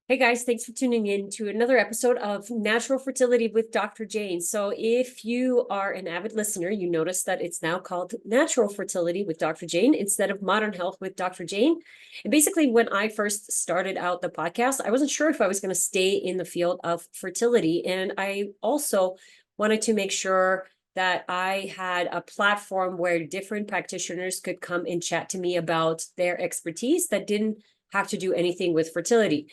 Hey guys, thanks for tuning in to another episode of Natural Fertility with Dr. Jane. So if you are an avid listener, you notice that it's now called Natural Fertility with Dr. Jane instead of Modern Health with Dr. Jane. And basically, when I first started out the podcast, I wasn't sure if I was going to stay in the field of fertility. And I also wanted to make sure that I had a platform where different practitioners could come and chat to me about their expertise that didn't have to do anything with fertility.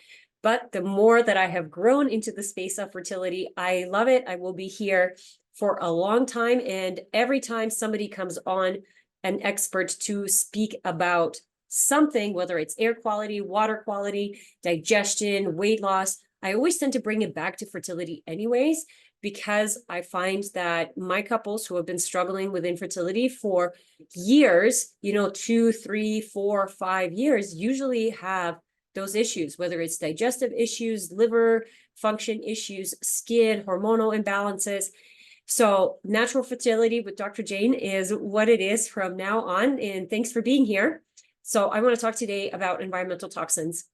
But the more that I have grown into the space of fertility, I love it. I will be here for a long time. And every time somebody comes on, an expert to speak about something, whether it's air quality, water quality, digestion, weight loss, I always tend to bring it back to fertility anyways, because I find that my couples who have been struggling with infertility for years, 2, 3, 4, 5 years, usually have those issues, whether it's digestive issues, liver function issues, skin, hormonal imbalances. So Natural Fertility with Dr. Jane is what it is from now on. And thanks for being here. So I want to talk today about environmental toxins.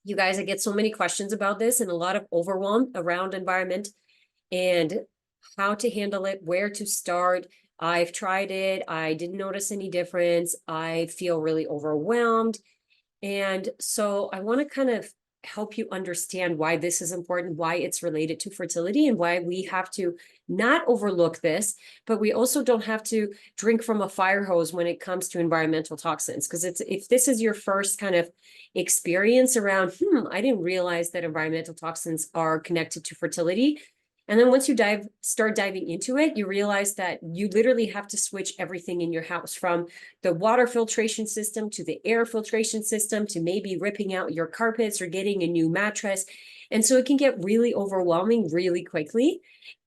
You guys, I get so many questions about this and a lot of overwhelm around environment and how to handle it, where to start. I've tried it. I didn't notice any difference. I feel really overwhelmed. And so I want to kind of help you understand why this is important, why it's related to fertility, and why we have to not overlook this, but we also don't have to drink from a fire hose when it comes to environmental toxins. Because if this is your first kind of experience around, I didn't realize that environmental toxins are connected to fertility. And then once you start diving into it, you realize that you literally have to switch everything in your house, from the water filtration system to the air filtration system to maybe ripping out your carpets or getting a new mattress. And so it can get really overwhelming really quickly.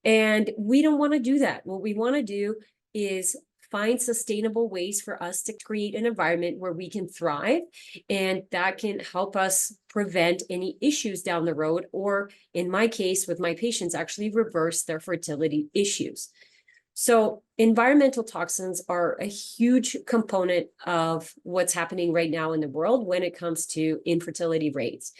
And we don't want to do that. What we want to do is find sustainable ways for us to create an environment where we can thrive, and that can help us prevent any issues down the road, or in my case with my patients, actually reverse their fertility issues. So environmental toxins are a huge component of what's happening right now in the world when it comes to infertility rates.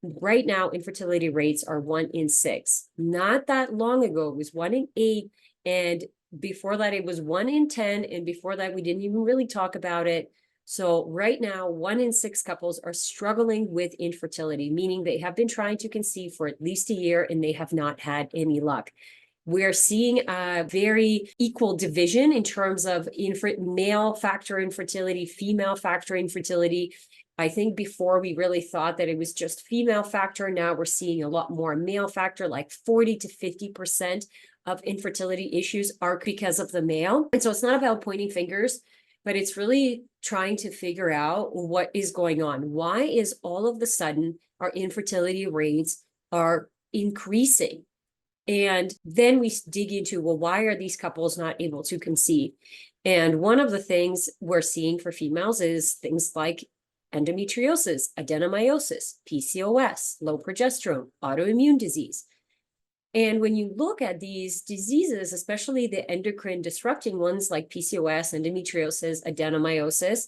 Right now, infertility rates are 1 in 6. Not that long ago, it was 1 in 8. And before that, it was 1 in 10. And before that, we didn't even really talk about it. So right now, 1 in 6 couples are struggling with infertility, meaning they have been trying to conceive for at least a year and they have not had any luck. We're seeing a very equal division in terms of male factor infertility, female factor infertility. I think before we really thought that it was just female factor. Now we're seeing a lot more male factor, like 40 to 50% of infertility issues are because of the male. And so it's not about pointing fingers, but it's really trying to figure out what is going on. Why is all of the sudden our infertility rates are increasing? And then we dig into, well, why are these couples not able to conceive? And one of the things we're seeing for females is things like endometriosis, adenomyosis, PCOS, low progesterone, autoimmune disease. And when you look at these diseases, especially the endocrine disrupting ones like PCOS, endometriosis, adenomyosis,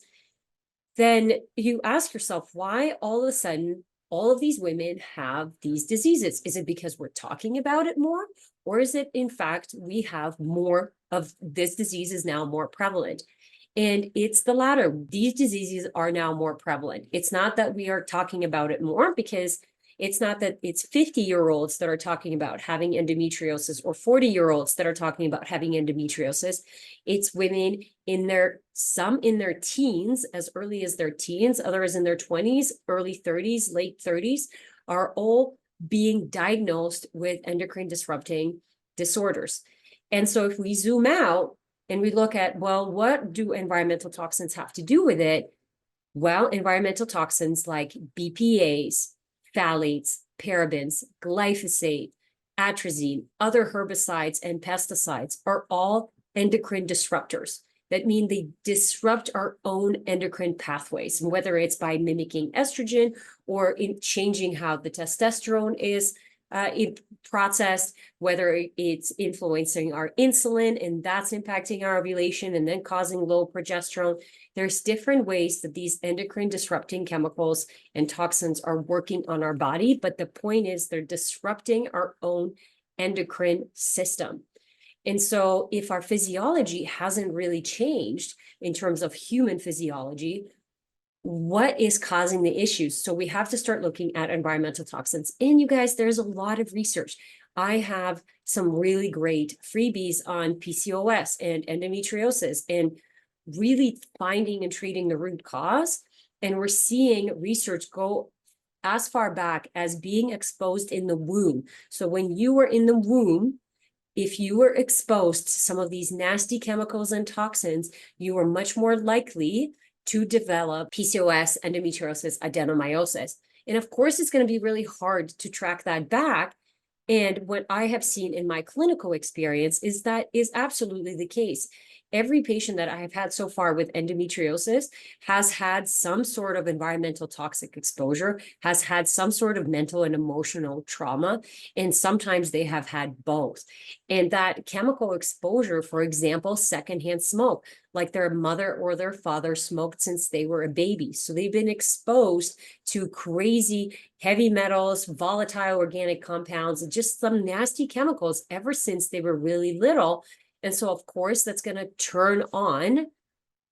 then you ask yourself, why all of a sudden all of these women have these diseases? Is it because we're talking about it more? Or is it, in fact, we have more of this disease is now more prevalent? And it's the latter. These diseases are now more prevalent. It's not that we are talking about it more, because it's not that it's 50-year-olds that are talking about having endometriosis or 40-year-olds that are talking about having endometriosis. It's women some in their teens, as early as their teens, others in their 20s, early 30s, late 30s, are all being diagnosed with endocrine disrupting disorders. And so if we zoom out and we look at, well, what do environmental toxins have to do with it? Well, environmental toxins like BPAs, phthalates, parabens, glyphosate, atrazine, other herbicides, and pesticides are all endocrine disruptors. That mean they disrupt our own endocrine pathways, and whether it's by mimicking estrogen or in changing how the testosterone is processed, whether it's influencing our insulin and that's impacting our ovulation and then causing low progesterone. There's different ways that these endocrine disrupting chemicals and toxins are working on our body, but the point is they're disrupting our own endocrine system. And so if our physiology hasn't really changed in terms of human physiology, what is causing the issues? So we have to start looking at environmental toxins. And you guys, there's a lot of research. I have some really great freebies on PCOS and endometriosis and really finding and treating the root cause. And we're seeing research go as far back as being exposed in the womb. So when you were in the womb, if you were exposed to some of these nasty chemicals and toxins, you were much more likely to develop PCOS, endometriosis, adenomyosis. And of course, it's going to be really hard to track that back. And what I have seen in my clinical experience is that is absolutely the case. Every patient that I have had so far with endometriosis has had some sort of environmental toxic exposure, has had some sort of mental and emotional trauma, and sometimes they have had both. And that chemical exposure, for example, secondhand smoke, like their mother or their father smoked since they were a baby. So they've been exposed to crazy heavy metals, volatile organic compounds, and just some nasty chemicals ever since they were really little. And so, of course, that's going to turn on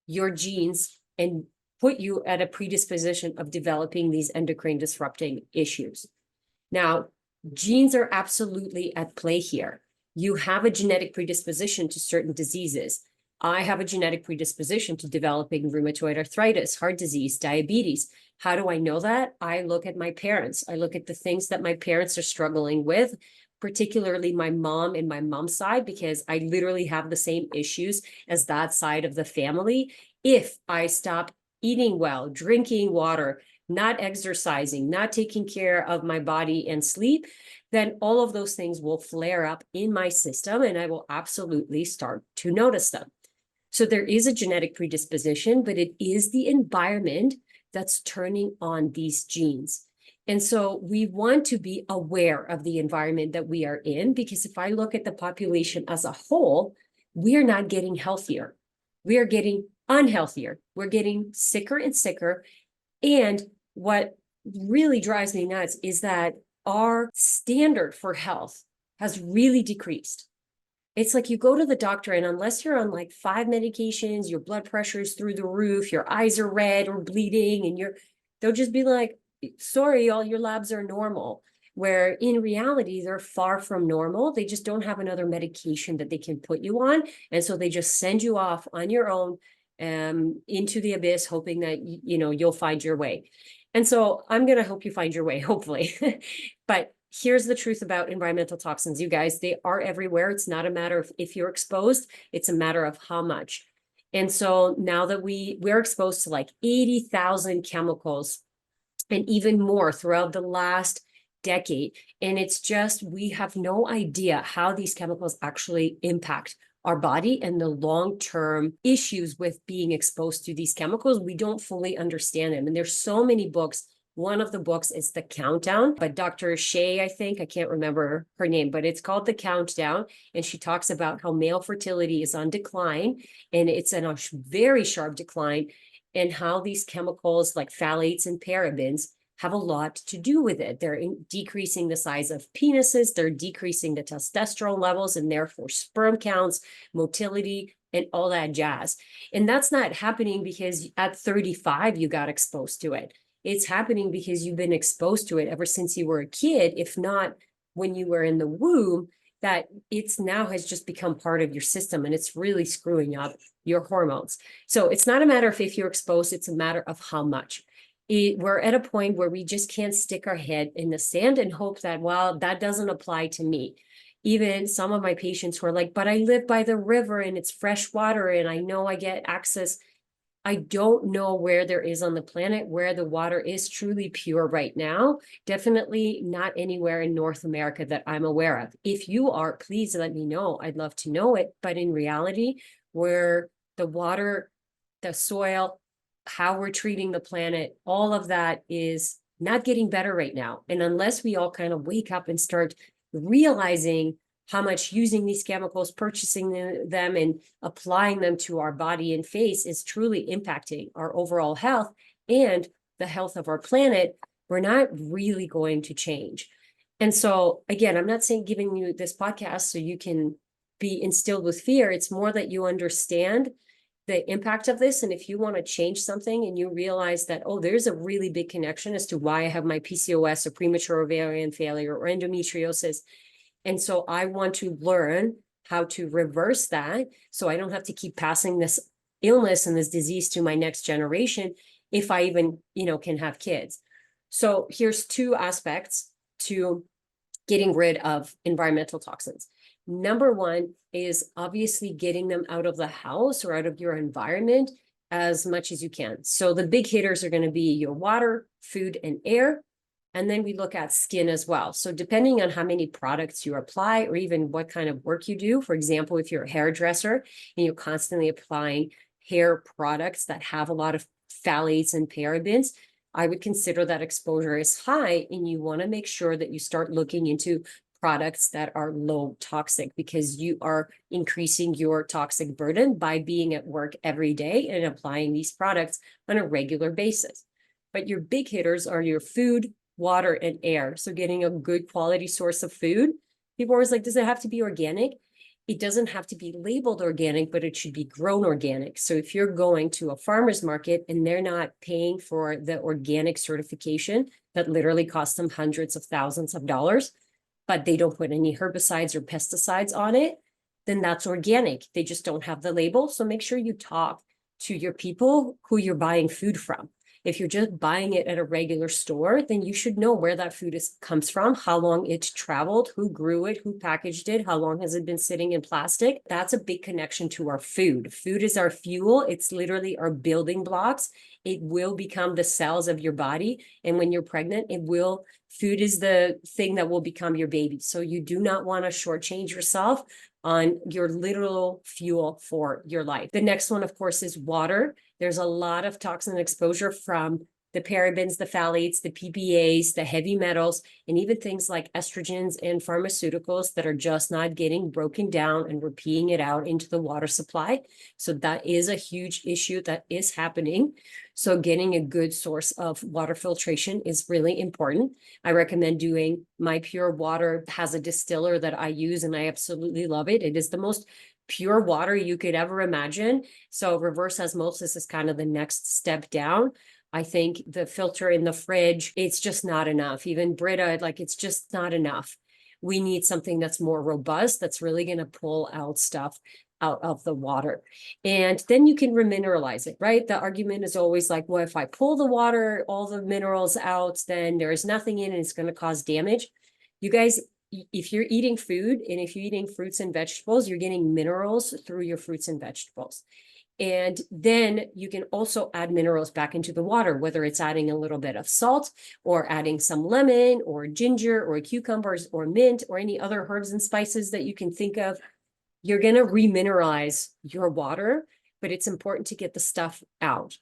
your genes and put you at a predisposition of developing these endocrine disrupting issues. Now, genes are absolutely at play here. You have a genetic predisposition to certain diseases. I have a genetic predisposition to developing rheumatoid arthritis, heart disease, diabetes. How do I know that? I look at my parents. I look at the things that my parents are struggling with, particularly my mom and my mom's side, because I literally have the same issues as that side of the family. If I stop eating well, drinking water, not exercising, not taking care of my body and sleep, then all of those things will flare up in my system and I will absolutely start to notice them. So there is a genetic predisposition, but it is the environment that's turning on these genes. And so we want to be aware of the environment that we are in, because if I look at the population as a whole, we are not getting healthier. We are getting unhealthier. We're getting sicker and sicker. And what really drives me nuts is that our standard for health has really decreased. It's like you go to the doctor, and unless you're on like 5 medications, your blood pressure is through the roof, your eyes are red or bleeding, and they'll just be like, sorry, all your labs are normal. Where in reality, they're far from normal. They just don't have another medication that they can put you on. And so they just send you off on your own into the abyss, hoping that, you'll find your way. And so I'm going to help you find your way, hopefully. But here's the truth about environmental toxins, you guys. They are everywhere. It's not a matter of if you're exposed, it's a matter of how much. And so now that we're exposed to like 80,000 chemicals and even more throughout the last decade. And it's just, we have no idea how these chemicals actually impact our body and the long-term issues with being exposed to these chemicals. We don't fully understand them. And there's so many books. One of the books is The Countdown by Dr. Shea, I think. I can't remember her name, but it's called The Countdown. And she talks about how male fertility is on decline, and it's in a very sharp decline, and how these chemicals like phthalates and parabens have a lot to do with it. They're decreasing the size of penises, they're decreasing the testosterone levels, and therefore sperm counts, motility, and all that jazz. And that's not happening because at 35 you got exposed to it. It's happening because you've been exposed to it ever since you were a kid, if not when you were in the womb, that it's now has just become part of your system, and it's really screwing up your hormones. So it's not a matter of if you're exposed, it's a matter of how much. We're at a point where we just can't stick our head in the sand and hope that, well, that doesn't apply to me. Even some of my patients who are like, but I live by the river and it's fresh water and I know I get access. I don't know where there is on the planet where the water is truly pure right now. Definitely not anywhere in North America that I'm aware of. If you are, please let me know. I'd love to know it. But in reality, where the water, the soil, how we're treating the planet, all of that is not getting better right now. And unless we all kind of wake up and start realizing how much using these chemicals, purchasing them and applying them to our body and face is truly impacting our overall health and the health of our planet, we're not really going to change. And so, again, I'm not saying giving you this podcast so you can be instilled with fear. It's more that you understand the impact of this. And if you want to change something and you realize that, oh, there's a really big connection as to why I have my PCOS or premature ovarian failure or endometriosis. And so I want to learn how to reverse that so I don't have to keep passing this illness and this disease to my next generation if I even, can have kids. So here's two aspects to getting rid of environmental toxins. Number one is obviously getting them out of the house or out of your environment as much as you can. So the big hitters are going to be your water, food, and air. And then we look at skin as well. So depending on how many products you apply or even what kind of work you do, for example, if you're a hairdresser and you're constantly applying hair products that have a lot of phthalates and parabens, I would consider that exposure is high, and you want to make sure that you start looking into products that are low toxic, because you are increasing your toxic burden by being at work every day and applying these products on a regular basis. But your big hitters are your food, water, and air. So getting a good quality source of food. People are always like, does it have to be organic? It doesn't have to be labeled organic, but it should be grown organic. So if you're going to a farmer's market and they're not paying for the organic certification that literally costs them hundreds of thousands of dollars, but they don't put any herbicides or pesticides on it, then that's organic. They just don't have the label. So make sure you talk to your people who you're buying food from. If you're just buying it at a regular store, then you should know where that food comes from, how long it's traveled, who grew it, who packaged it, how long has it been sitting in plastic. That's a big connection to our food. Food is our fuel. It's literally our building blocks. It will become the cells of your body. And when you're pregnant, food is the thing that will become your baby. So you do not want to shortchange yourself on your literal fuel for your life. The next one, of course, is water. There's a lot of toxin exposure from the parabens, the phthalates, the PPAs, the heavy metals, and even things like estrogens and pharmaceuticals that are just not getting broken down, and we're peeing it out into the water supply. So that is a huge issue that is happening. So getting a good source of water filtration is really important. I recommend doing My Pure Water has a distiller that I use, and I absolutely love it. It is the most pure water you could ever imagine. So reverse osmosis is kind of the next step down. I think the filter in the fridge, it's just not enough. Even Brita, it's just not enough. We need something that's more robust, that's really going to pull out stuff out of the water. And then you can remineralize it, right? The argument is always like, well, if I pull the water, all the minerals out, then there is nothing in it, it's going to cause damage. You guys, if you're eating food and if you're eating fruits and vegetables, you're getting minerals through your fruits and vegetables. And then you can also add minerals back into the water, whether it's adding a little bit of salt or adding some lemon or ginger or cucumbers or mint or any other herbs and spices that you can think of. You're going to remineralize your water, but it's important to get the stuff out.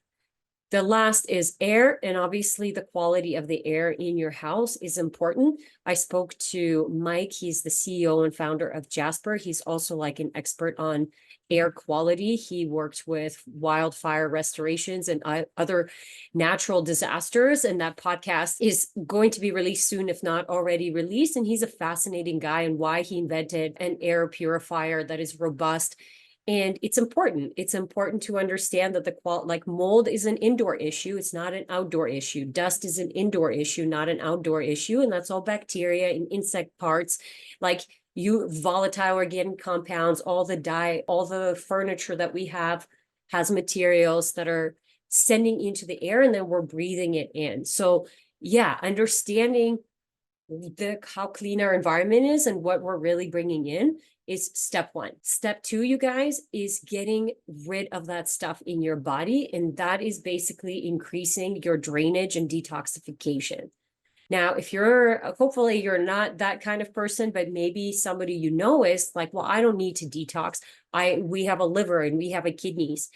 The last is air, and obviously the quality of the air in your house is important. I spoke to Mike. He's the CEO and founder of Jasper. He's also an expert on air quality. He worked with wildfire restorations and other natural disasters, and that podcast is going to be released soon, if not already released. And he's a fascinating guy, and why he invented an air purifier that is robust. And it's important. It's important to understand that mold is an indoor issue. It's not an outdoor issue. Dust is an indoor issue, not an outdoor issue. And that's all bacteria and insect parts. Volatile organic compounds, all the dye, all the furniture that we have has materials that are sending into the air, and then we're breathing it in. So yeah, understanding how clean our environment is and what we're really bringing in is step one. Step two, you guys, is getting rid of that stuff in your body. And that is basically increasing your drainage and detoxification. Now, if hopefully you're not that kind of person, but maybe somebody is well, I don't need to detox. We have a liver and we have a kidneys.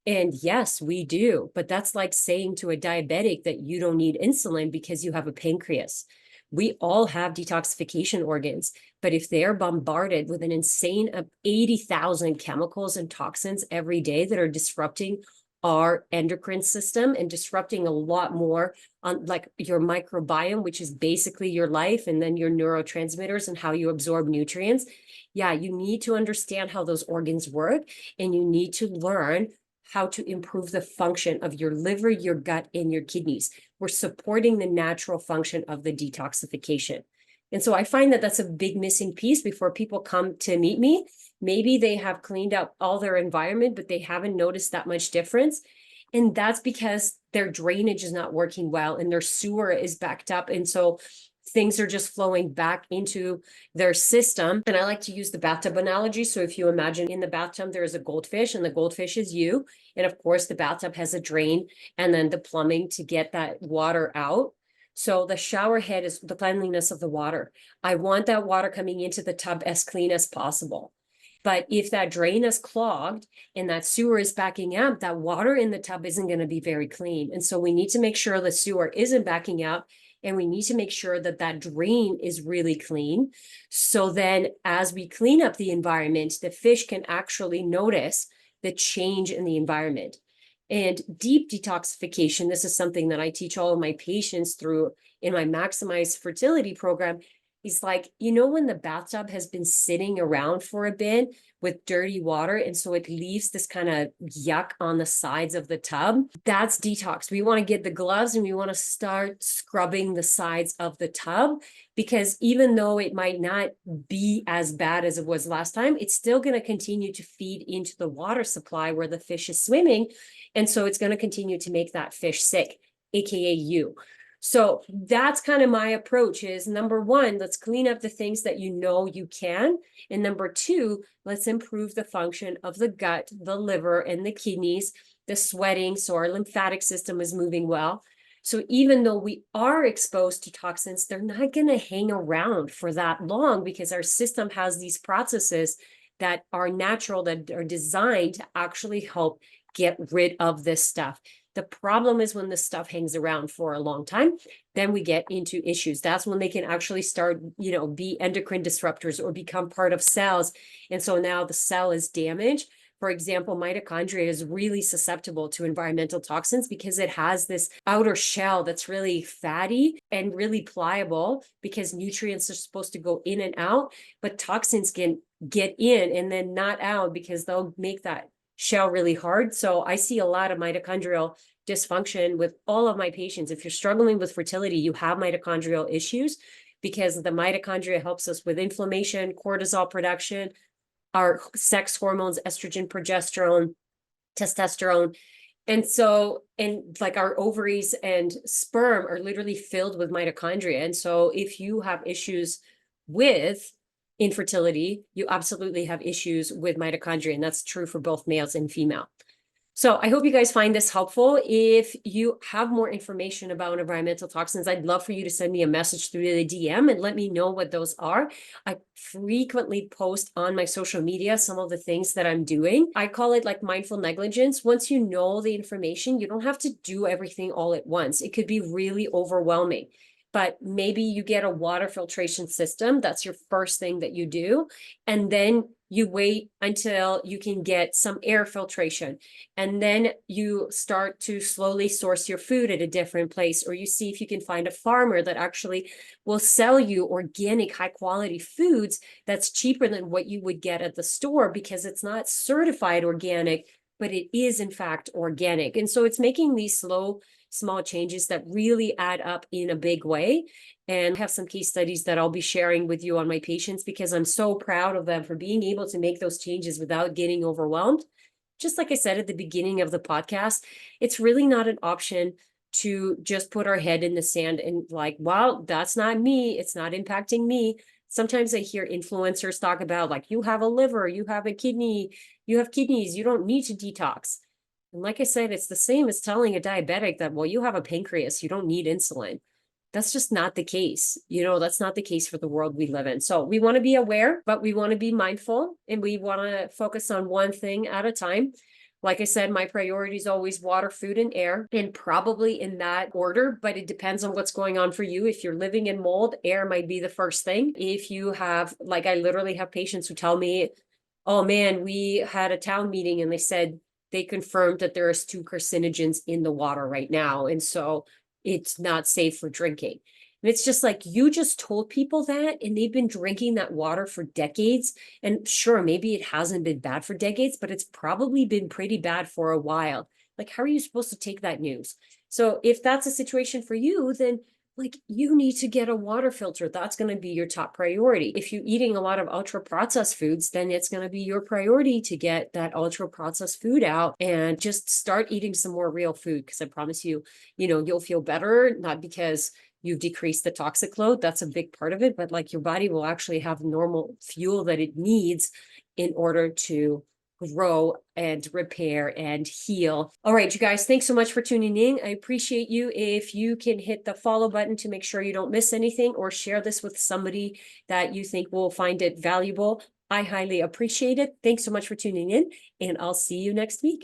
And yes, we do. But that's like saying to a diabetic that you don't need insulin because you have a pancreas. We all have detoxification organs, but if they're bombarded with an insane of 80,000 chemicals and toxins every day that are disrupting our endocrine system and disrupting a lot more on like your microbiome, which is basically your life, and then your neurotransmitters and how you absorb nutrients. Yeah, you need to understand how those organs work, and you need to learn how to improve the function of your liver, your gut, and your kidneys. We're supporting the natural function of the detoxification. And so I find that that's a big missing piece before people come to meet me. Maybe they have cleaned up all their environment, but they haven't noticed that much difference. And that's because their drainage is not working well and their sewer is backed up. And so things are just flowing back into their system. And I like to use the bathtub analogy. So if you imagine in the bathtub, there is a goldfish and the goldfish is you. And of course, the bathtub has a drain and then the plumbing to get that water out. So the shower head is the cleanliness of the water. I want that water coming into the tub as clean as possible. But if that drain is clogged and that sewer is backing up, that water in the tub isn't going to be very clean. And so we need to make sure the sewer isn't backing up, and we need to make sure that that drain is really clean. So then as we clean up the environment, the fish can actually notice the change in the environment. And deep detoxification, this is something that I teach all of my patients through in my Maximize Fertility program. He's like, you know, when the bathtub has been sitting around for a bit with dirty water, and so it leaves this kind of yuck on the sides of the tub, that's detox. We want to get the gloves and we want to start scrubbing the sides of the tub, because even though it might not be as bad as it was last time, it's still going to continue to feed into the water supply where the fish is swimming. And so it's going to continue to make that fish sick, AKA you. So that's kind of my approach is, number one, let's clean up the things that you know you can. And number two, let's improve the function of the gut, the liver, and the kidneys, the sweating, so our lymphatic system is moving well. So even though we are exposed to toxins, they're not going to hang around for that long because our system has these processes that are natural, that are designed to actually help get rid of this stuff. The problem is when this stuff hangs around for a long time, then we get into issues. That's when they can actually start, be endocrine disruptors or become part of cells. And so now the cell is damaged. For example, mitochondria is really susceptible to environmental toxins because it has this outer shell that's really fatty and really pliable because nutrients are supposed to go in and out, but toxins can get in and then not out because they'll make that shell really hard. So I see a lot of mitochondrial dysfunction with all of my patients. If you're struggling with fertility, you have mitochondrial issues because the mitochondria helps us with inflammation, cortisol production, our sex hormones, estrogen, progesterone, testosterone. And so, and like our ovaries and sperm are literally filled with mitochondria. And so if you have issues with infertility, you absolutely have issues with mitochondria, and that's true for both males and female. So I hope you guys find this helpful. If you have more information about environmental toxins, I'd love for you to send me a message through the DM and let me know what those are. I frequently post on my social media some of the things that I'm doing. I call it like mindful negligence. Once you know the information, you don't have to do everything all at once. It could be really overwhelming. But maybe you get a water filtration system. That's your first thing that you do. And then you wait until you can get some air filtration. And then you start to slowly source your food at a different place, or you see if you can find a farmer that actually will sell you organic, high quality foods that's cheaper than what you would get at the store because it's not certified organic, but it is in fact organic. And so it's making these small changes that really add up in a big way. And I have some case studies that I'll be sharing with you on my patients because I'm so proud of them for being able to make those changes without getting overwhelmed. Just like I said at the beginning of the podcast, it's really not an option to just put our head in the sand and like, well, that's not me. It's not impacting me. Sometimes I hear influencers talk about like, you have a liver, you have a kidney, you have kidneys, you don't need to detox. And like I said, it's the same as telling a diabetic that, well, you have a pancreas, you don't need insulin. That's just not the case. That's not the case for the world we live in. So we want to be aware, but we want to be mindful and we want to focus on one thing at a time. Like I said, my priority is always water, food, and air, and probably in that order, but it depends on what's going on for you. If you're living in mold, air might be the first thing. If you have, like, I literally have patients who tell me, oh man, we had a town meeting and they said they confirmed that there is 2 carcinogens in the water right now. And so it's not safe for drinking. And it's just like, you just told people that, and they've been drinking that water for decades. And sure, maybe it hasn't been bad for decades, but it's probably been pretty bad for a while. Like, how are you supposed to take that news? So if that's a situation for you, then like, you need to get a water filter. That's going to be your top priority. If you're eating a lot of ultra processed foods, then it's going to be your priority to get that ultra processed food out and just start eating some more real food. Because I promise you, you'll feel better, not because you've decreased the toxic load. That's a big part of it, but like your body will actually have normal fuel that it needs in order to grow and repair and heal. All right, you guys, thanks so much for tuning in. I appreciate you. If you can hit the follow button to make sure you don't miss anything, or share this with somebody that you think will find it valuable, I highly appreciate it. Thanks so much for tuning in, and I'll see you next week.